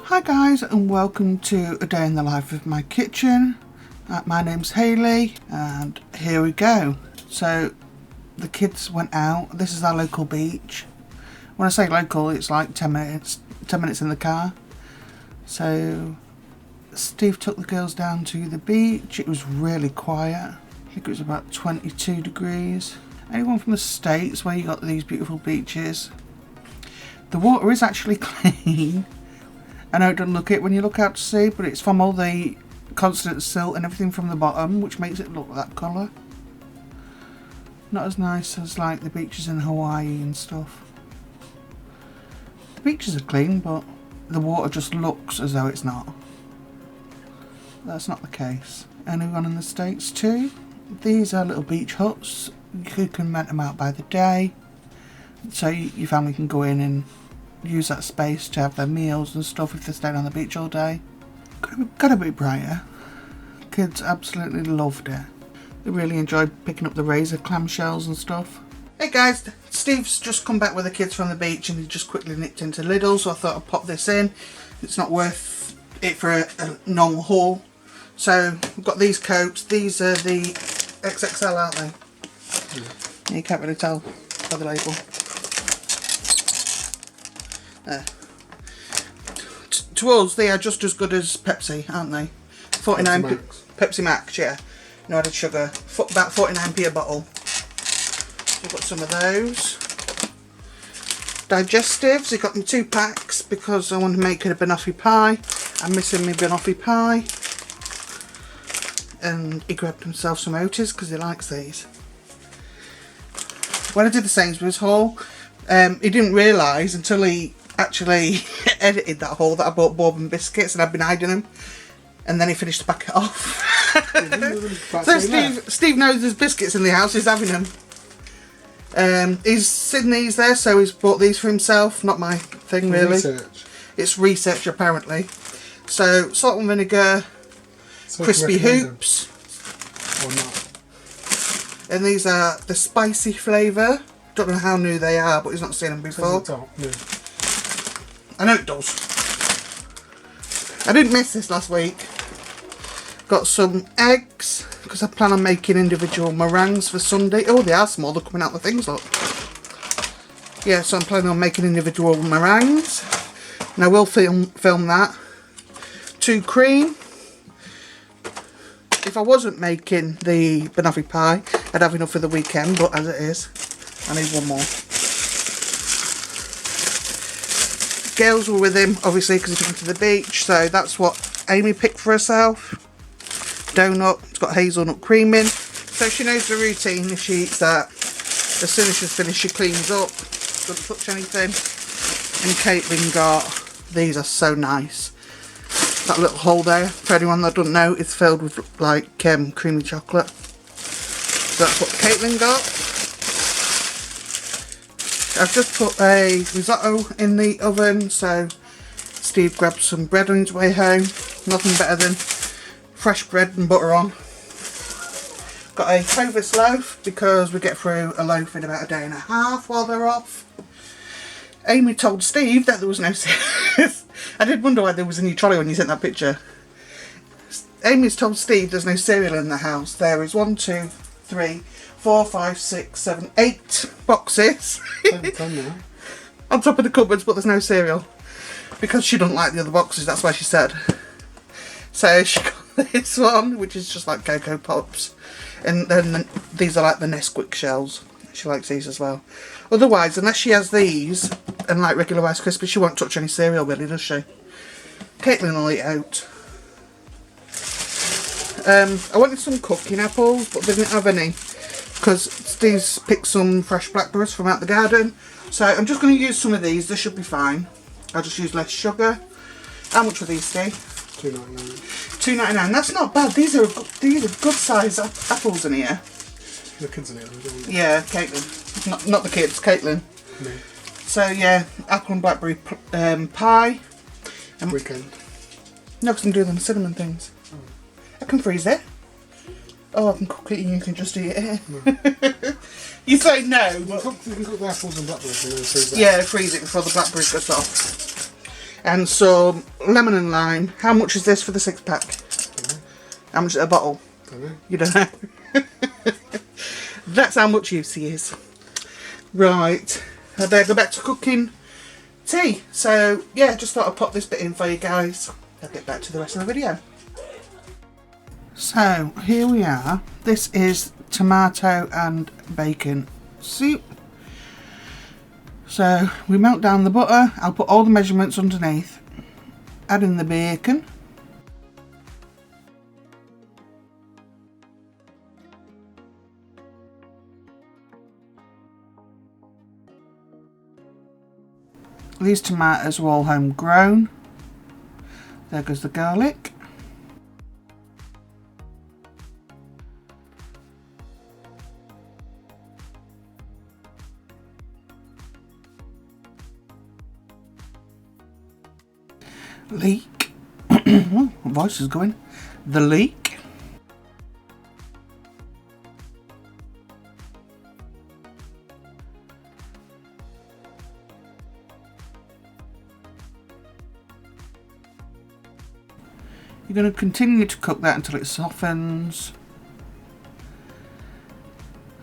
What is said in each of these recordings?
Hi guys, and welcome to a day in the life of my kitchen. My name's Hayley and here we go. So the kids went out. This is our local beach. When I say local, it's like 10 minutes in the car. So Steve took the girls down to the beach. It was really quiet. I think it was about 22 degrees. Anyone from the States where you got these beautiful beaches? The water is actually clean. I know it doesn't look it when you look out to sea, but it's from all the constant silt and everything from the bottom, which makes it look that colour. Not as nice as like the beaches in Hawaii and stuff. The beaches are clean, but the water just looks as though it's not. That's not the case. Anyone in the States too? These are little beach huts. You can rent them out by the day, so your family can go in and use that space to have their meals and stuff if they're staying on the beach all day. Got a bit brighter. Kids absolutely loved it. They really enjoyed picking up the razor clamshells and stuff. Hey guys, Steve's just come back with the kids from the beach and he just quickly nipped into Lidl, so I thought I'd pop this in. It's not worth it for a normal haul. So we've got these coats. These are the XXL, aren't they? Yeah. You can't really tell by the label. To us, they are just as good as Pepsi, aren't they? 49 Pepsi Max, yeah. No added sugar. About 49p a bottle. We've got some of those. Digestives, we've got them 2 packs because I want to make it a banoffee pie. I'm missing my banoffee pie. And he grabbed himself some Otis because he likes these. When I did the Sainsbury's haul, he didn't realise until he actually edited that haul that I bought bourbon biscuits and I've been hiding them, and then he finished the packet off. So Steve knows there's biscuits in the house, he's having them. He's seen these there, so he's bought these for himself. Not my thing really. Research. It's research apparently. So salt and vinegar, so crispy hoops. Or not. And these are the spicy flavour. Don't know how new they are, but he's not seen them before. I know it does. I didn't miss this last week. Got some eggs because I plan on making individual meringues for Sunday. Oh, they are small. They're coming out the things, look. Yeah, so I'm planning on making individual meringues, and I will film that. 2 cream. If I wasn't making the banoffee pie, I'd have enough for the weekend, but as it is, I need one more. Girls were with him, obviously, because he took them to the beach, so that's what Amy picked for herself. Donut, it's got hazelnut cream in, so she knows the routine. If she eats that, as soon as she's finished, she cleans up, doesn't touch anything. And Caitlin got, these are so nice. That little hole there, for anyone that doesn't know, is filled with like creamy chocolate. So that's what Caitlin got. I've just put a risotto in the oven, so Steve grabbed some bread on his way home. Nothing better than fresh bread and butter on. Got a Cloves loaf because we get through a loaf in about a day and a half while they're off. Amy told Steve that there was no cereal. I did wonder why there was a new trolley when you sent that picture. Amy's told Steve there's no cereal in the house. There is 1, 2, 3, 4, 5, 6, 7, 8 boxes on top of the cupboards, but there's no cereal because she doesn't like the other boxes. That's why she said. So she got this one, which is just like Cocoa Pops, and then these are like the Nesquik shells. She likes these as well. Otherwise, unless she has these and like regular Rice Krispies, she won't touch any cereal really, does she? Caitlin will eat out. I wanted some cooking apples, but they didn't have any because Steve's picked some fresh blackberries from out the garden. So I'm just going to use some of these. This should be fine. I'll just use less sugar. How much were these, Steve? $2.99. $2.99. That's not bad. These are good size apples in here. The kids in it, don't they? Yeah, Caitlin. Not the kids, Caitlin. No. So yeah, apple and blackberry pie. Weekend. No, because I'm doing the cinnamon things. Oh. I can freeze it. Oh, I can cook it and you can just eat it. No. You say no. You can cook the apples and blackberries and then freeze that. Yeah, freeze it before the blackberries go soft. and some lemon and lime. How much is this for the 6-pack? How much is a bottle? Don't know. You don't know. That's how much use he is. Right, I better go back to cooking tea. So yeah, just thought I'd pop this bit in for you guys. I'll get back to the rest of the video. So here we are. This is tomato and bacon soup. So we melt down the butter. I'll put all the measurements underneath. Add in the bacon. These tomatoes are all homegrown. There goes the garlic. Leek. Oh, my voice is going. The leek. You're going to continue to cook that until it softens.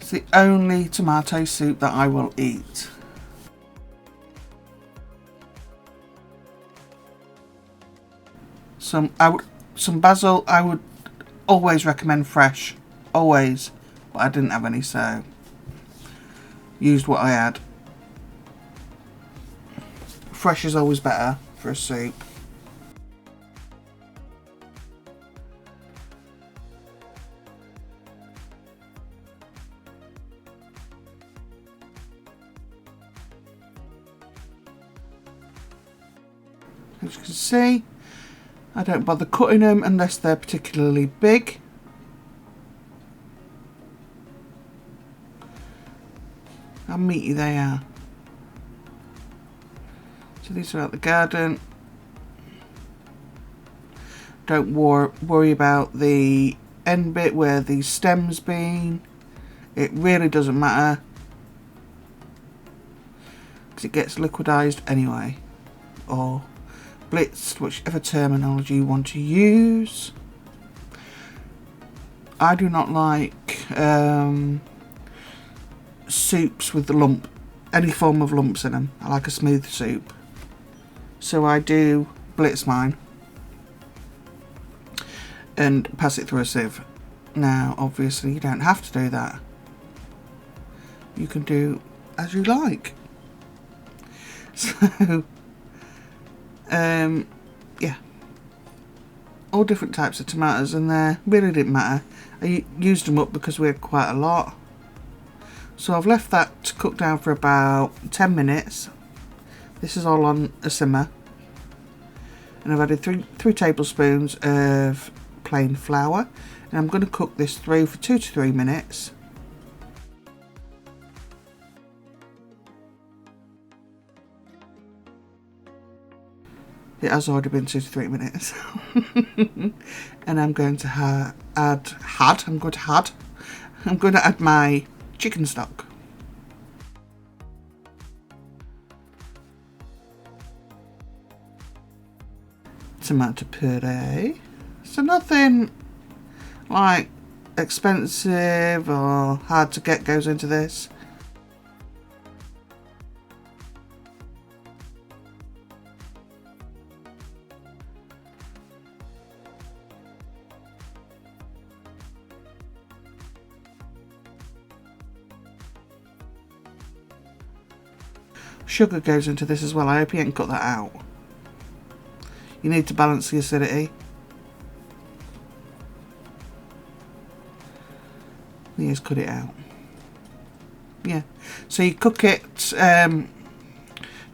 It's the only tomato soup that I will eat. Some basil I would always recommend fresh. Always. But I didn't have any, so used what I had. Fresh is always better for a soup. As you can see, I don't bother cutting them unless they're particularly big. How meaty they are. So these are out the garden. Don't worry about the end bit where the stem's been. It really doesn't matter, because it gets liquidized anyway, or blitzed, whichever terminology you want to use. I do not like soups with the lump, any form of lumps in them. I like a smooth soup, so I do blitz mine and pass it through a sieve. Now obviously you don't have to do that, you can do as you like. So yeah, all different types of tomatoes in there. Really didn't matter. I used them up because we had quite a lot, so I've left that to cook down for about 10 minutes. This is all on a simmer, and I've added three tablespoons of plain flour, and I'm going to cook this through for 2 to 3 minutes. It has already been 2 to 3 minutes. And I'm going to add my chicken stock. Tomato puree. So nothing like expensive or hard to get goes into this. Sugar goes into this as well. I hope you ain't cut that out. You need to balance the acidity. Just cut it out. Yeah. So you cook it about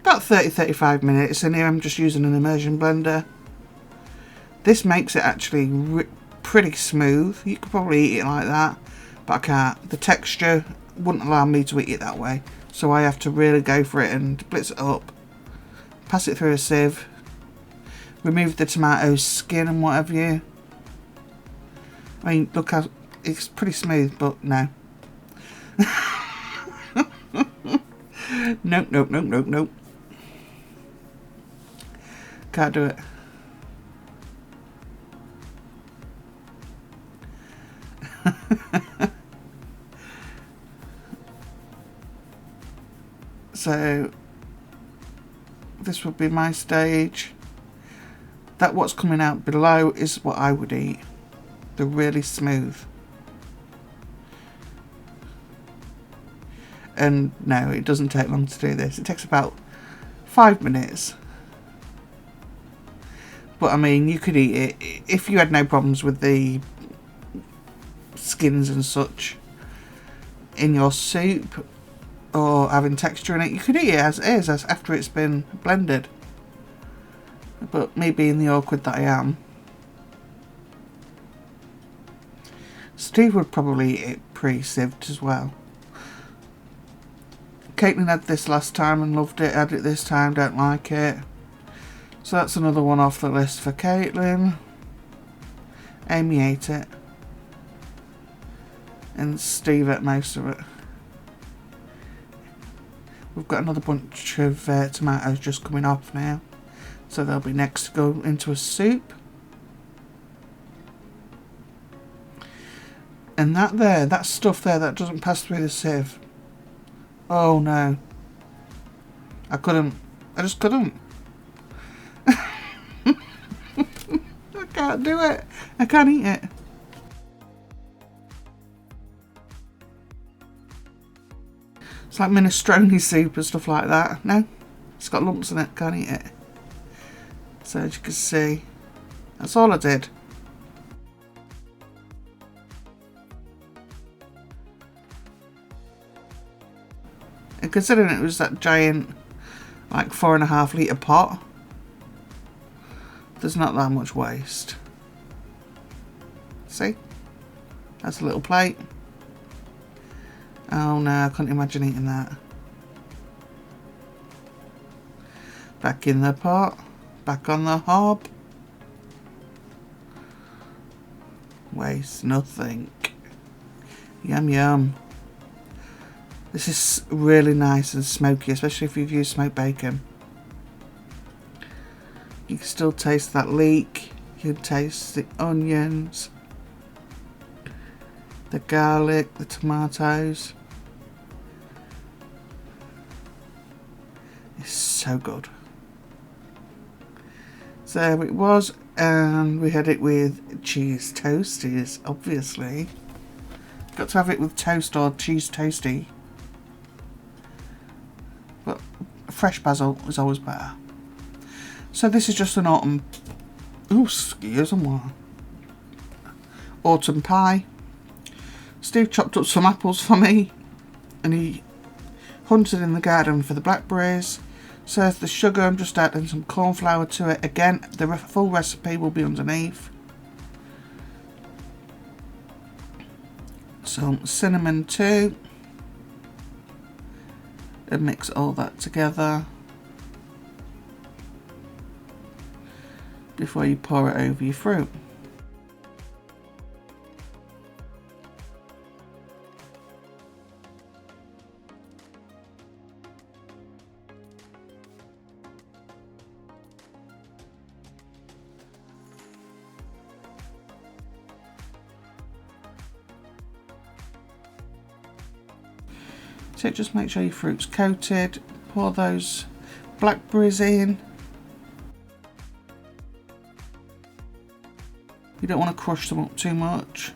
30-35 minutes, and here I'm just using an immersion blender. This makes it actually pretty smooth. You could probably eat it like that, but I can't. The texture wouldn't allow me to eat it that way. So I have to really go for it and blitz it up, pass it through a sieve, remove the tomato skin and what have you. I mean, look how it's pretty smooth, but no. Nope. Can't do it. So this would be my stage. That what's coming out below is what I would eat. They're really smooth. And no, it doesn't take long to do this. It takes about 5 minutes. But I mean, you could eat it if you had no problems with the skins and such in your soup or having texture in it. You could eat it as is, as after it's been blended. But me being the awkward that I am, Steve would probably eat it pre-sieved as well. Caitlin had this last time and loved it. Had it this time, don't like it. So that's another one off the list for Caitlin. Amy ate it. And Steve ate most of it. We've got another bunch of tomatoes just coming off now. So they'll be next to go into a soup. And that stuff there that doesn't pass through the sieve. Oh no. I just couldn't. I can't do it. I can't eat it. It's like minestrone soup and stuff like that. No, it's got lumps in it. Can't eat it. So as you can see, that's all I did. And considering it was that giant, like 4.5 litre pot, there's not that much waste. See? That's a little plate. Oh no, I couldn't imagine eating that. Back in the pot. Back on the hob. Waste nothing. Yum yum. This is really nice and smoky, especially if you've used smoked bacon. You can still taste that leek. You can taste the onions, the garlic, the tomatoes. It's so good. So there it was, and we had it with cheese toasties, obviously. Got to have it with toast or cheese toasty. But fresh basil is always better. So this is just an autumn, autumn pie. Steve chopped up some apples for me, and he hunted in the garden for the blackberries. So the sugar, I'm just adding some corn flour to it. Again, the full recipe will be underneath. Some cinnamon too. And mix all that together before you pour it over your fruit. So just make sure your fruit's coated, pour those blackberries in. You don't want to crush them up too much.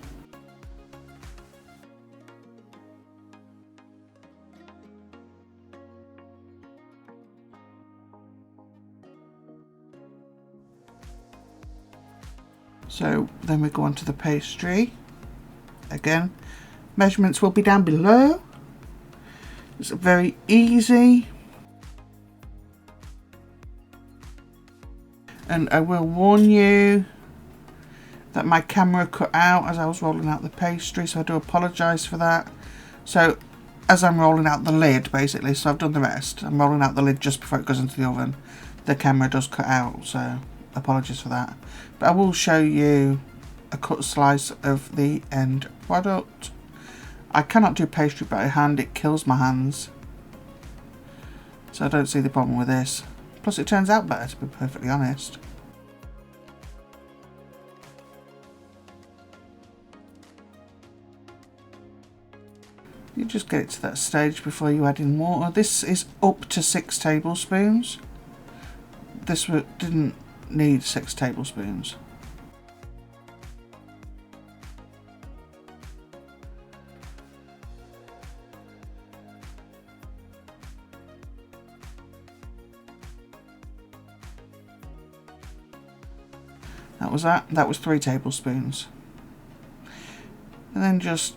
So then we go on to the pastry. Again, measurements will be down below. It's very easy. And I will warn you that my camera cut out as I was rolling out the pastry, so I do apologise for that. So as I'm rolling out the lid, basically, so I've done the rest, I'm rolling out the lid just before it goes into the oven. The camera does cut out, so apologies for that. But I will show you a cut slice of the end product. I cannot do pastry by hand, it kills my hands. So I don't see the problem with this. Plus it turns out better, to be perfectly honest. You just get it to that stage before you add in water. This is up to 6 tablespoons. This didn't need 6 tablespoons. That was that. That was 3 tablespoons. And then just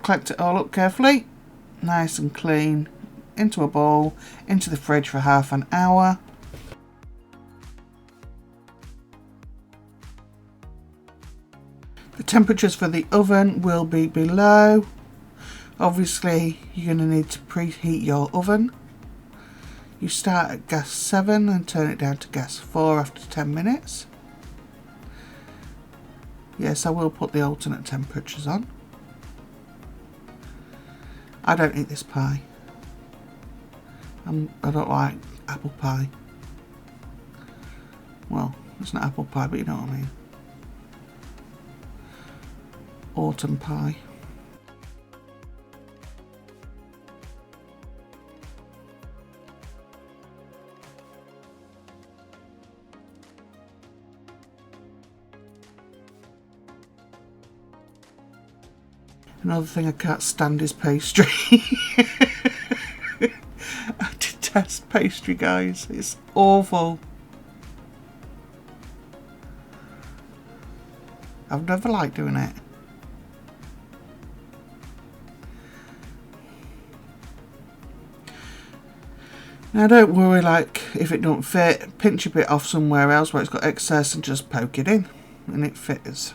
collect it all up carefully, nice and clean, into a bowl, into the fridge for half an hour. The temperatures for the oven will be below. Obviously you're going to need to preheat your oven. You start at gas 7 and turn it down to gas 4 after 10 minutes. Yes, I will put the alternate temperatures on. I don't eat this pie. I don't like apple pie. Well, it's not apple pie, but you know what I mean. Autumn pie. Another thing I can't stand is pastry. I detest pastry, guys. It's awful. I've never liked doing it. Now don't worry, like, if it don't fit, pinch a bit off somewhere else where it's got excess and just poke it in and it fits.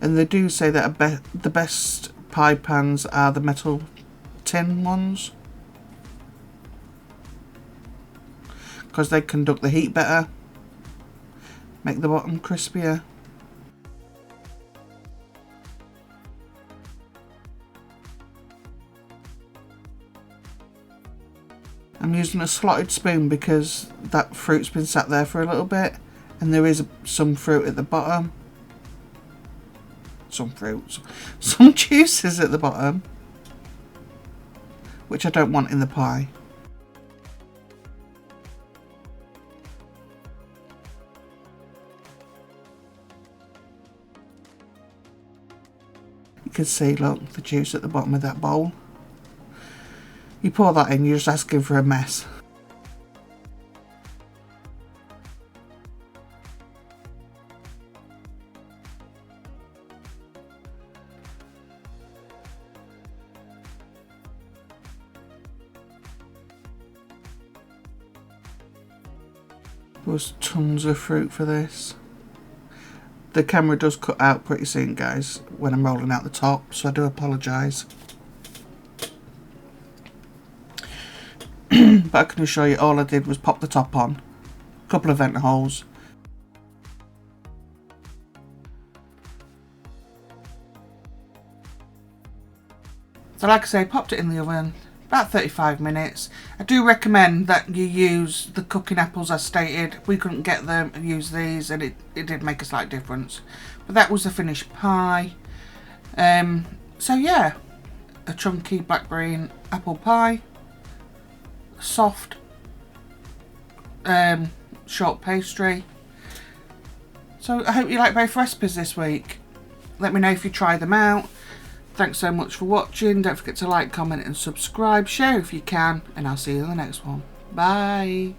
And they do say that the best pie pans are the metal tin ones, because they conduct the heat better, make the bottom crispier. I'm using a slotted spoon because that fruit's been sat there for a little bit and there is some fruit at the bottom. Some juices at the bottom, which I don't want in the pie. You can see, look, the juice at the bottom of that bowl. You pour that in, you're just asking for a mess. There was tons of fruit for this. The camera does cut out pretty soon, guys, when I'm rolling out the top, so I do apologise. But I can assure you all I did was pop the top on, a couple of vent holes. So like I say, popped it in the oven, about 35 minutes. I do recommend that you use the cooking apples as stated. We couldn't get them and use these, and it did make a slight difference. But that was the finished pie. So yeah, a chunky blackberry and apple pie. Soft short pastry. So I hope you like both recipes this week. Let me know if you try them out. Thanks so much for watching. Don't forget to like, comment and subscribe. Share if you can, and I'll see you in the next one. Bye.